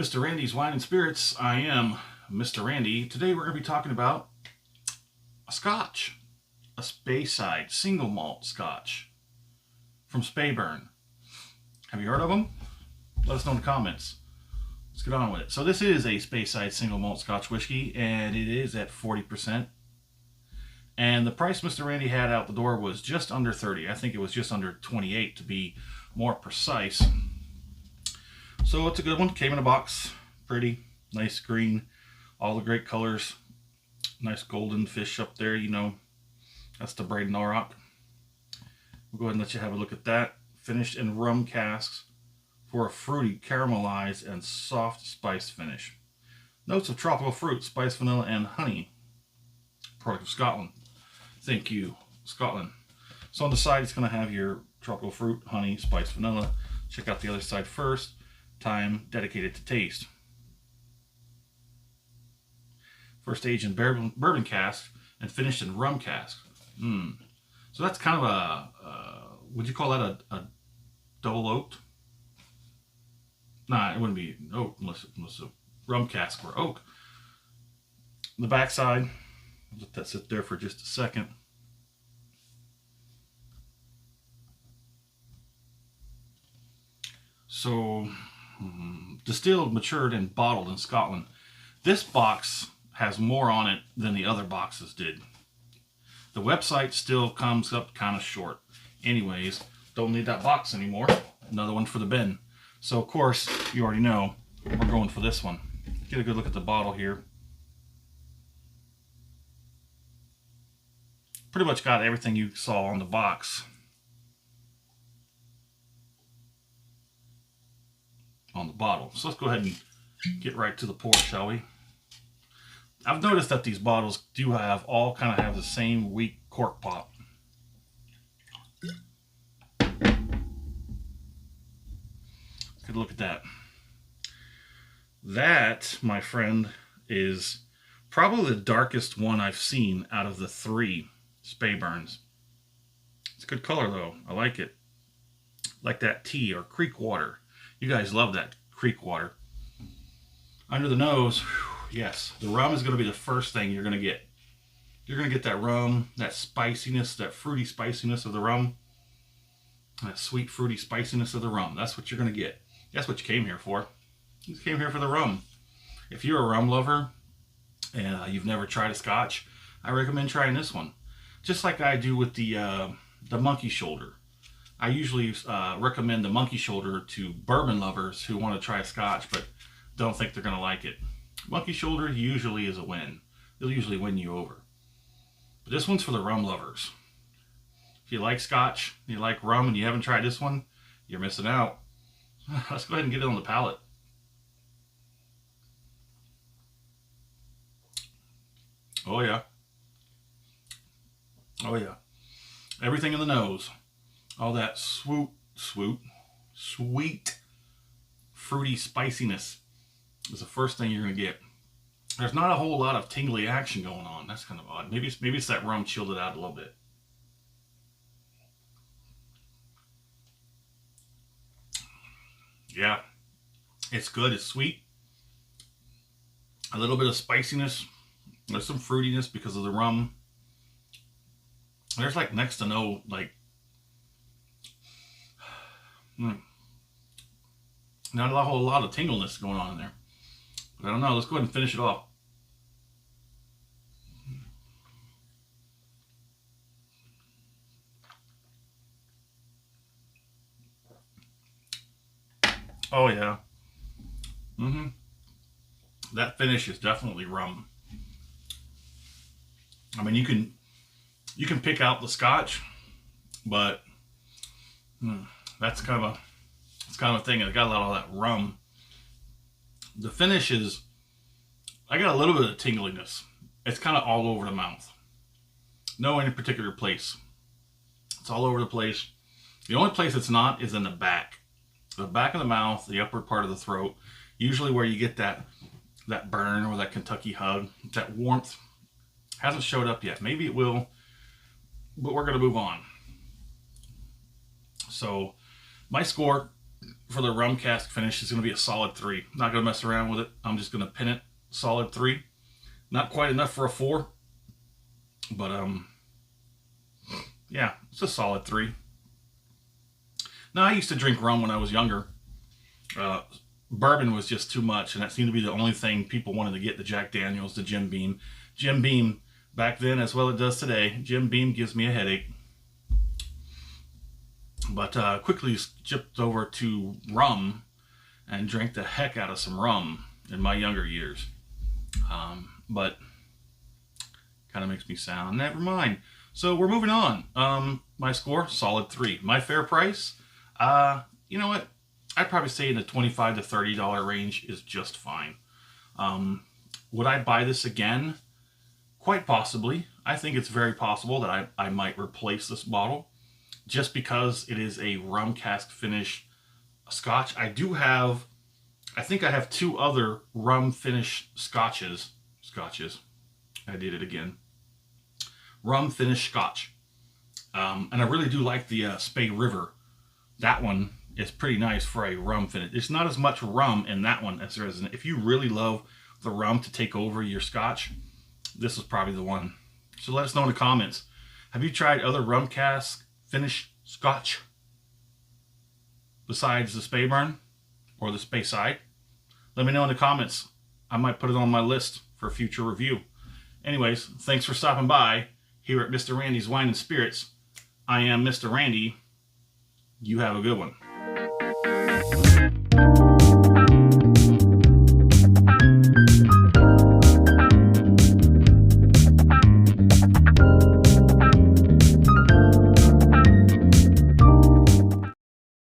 Mr. Randy's Wine and Spirits. I am Mr. Randy. Today we're going to be talking about a Scotch, a Speyside single malt Scotch from Speyburn. Have you heard of them? Let us know in the comments. Let's get on with it. So this is a Speyside single malt Scotch whiskey, and it is at 40%. And the price Mr. Randy had out the door was just under 30. I think it was just under 28 to be more precise. So it's a good one. Came in a box. Pretty. Nice green. All the great colors. Nice golden fish up there, you know. That's the Braden Auroch. We'll go ahead and let you have a look at that. Finished in rum casks for a fruity, caramelized, and soft spiced finish. Notes of tropical fruit, spice, vanilla, and honey. Product of Scotland. Thank you, Scotland. So on the side, it's going to have your tropical fruit, honey, spice, vanilla. Check out the other side first. Time dedicated to taste. First aged in bourbon cask and finished in rum cask. So that's kind of a, would you call that a double oaked? Nah, it wouldn't be oak unless a rum cask were oak. The back side, let that sit there for just a second. So, distilled, matured, and bottled in Scotland. This box has more on it than the other boxes did. The website still comes up kind of short. Anyways, don't need that box anymore. Another one for the bin. So, of course, you already know we're going for this one. Get a good look at the bottle here. Pretty much got everything you saw on the box on the bottle. So let's go ahead and get right to the pour, shall we? I've noticed that these bottles do all kind of have the same weak cork pop. Let's get a look at that. That, my friend, is probably the darkest one I've seen out of the three Speyburns. It's a good color though. I like it. Like that tea or creek water. You guys love that creek water. Under the nose, yes, the rum is going to be the first thing you're going to get. You're going to get that rum, that spiciness, that fruity spiciness of the rum. That sweet fruity spiciness of the rum. That's what you're going to get. That's what you came here for. You came here for the rum. If you're a rum lover and you've never tried a Scotch, I recommend trying this one. Just like I do with the monkey shoulder. I usually recommend the monkey shoulder to bourbon lovers who want to try a Scotch but don't think they're going to like it. Monkey shoulder usually is a win. They'll usually win you over. But this one's for the rum lovers. If you like Scotch, you like rum, and you haven't tried this one, you're missing out. Let's go ahead and get it on the palate. Oh yeah. Oh yeah. Everything in the nose. All that sweet, fruity spiciness is the first thing you're going to get. There's not a whole lot of tingly action going on. That's kind of odd. Maybe it's that rum chilled it out a little bit. Yeah, it's good. It's sweet. A little bit of spiciness. There's some fruitiness because of the rum. There's like next to no like not a whole lot of tingleness going on in there. But I don't know. Let's go ahead and finish it off. Oh yeah. That finish is definitely rum. I mean, you can pick out the Scotch, but that's kind of a thing. I got a lot of that rum. The finish is, I got a little bit of tingliness. It's kind of all over the mouth. No any particular place. It's all over the place. The only place it's not is in the back. The back of the mouth, the upper part of the throat, usually where you get that burn or that Kentucky hug, that warmth. Hasn't showed up yet. Maybe it will, but we're going to move on. So my score for the rum cask finish is going to be a solid 3. Not going to mess around with it. I'm just going to pin it solid 3. Not quite enough for a 4, but yeah, it's a solid 3. Now, I used to drink rum when I was younger. Bourbon was just too much, and that seemed to be the only thing people wanted to get, the Jack Daniels, the Jim Beam. Jim Beam, back then, as well it does today, Jim Beam gives me a headache. But quickly skipped over to rum and drank the heck out of some rum in my younger years. But kind of makes me sound, never mind. So we're moving on. My score, solid 3. My fair price, you know what? I'd probably say in the $25 to $30 range is just fine. Would I buy this again? Quite possibly. I think it's very possible that I might replace this bottle just because it is a rum cask finish Scotch. I think I have 2 other rum finish Scotches. I did it again. Rum finish Scotch. And I really do like the Spey River. That one is pretty nice for a rum finish. It's not as much rum in that one as there is in it. If you really love the rum to take over your Scotch, this is probably the one. So let us know in the comments. Have you tried other rum cask finish Scotch besides the Speyburn or the Speyside? Let me know in the comments. I might put it on my list for a future review. Anyways, thanks for stopping by here at Mr. Randy's Wine and Spirits. I am Mr. Randy. You have a good one.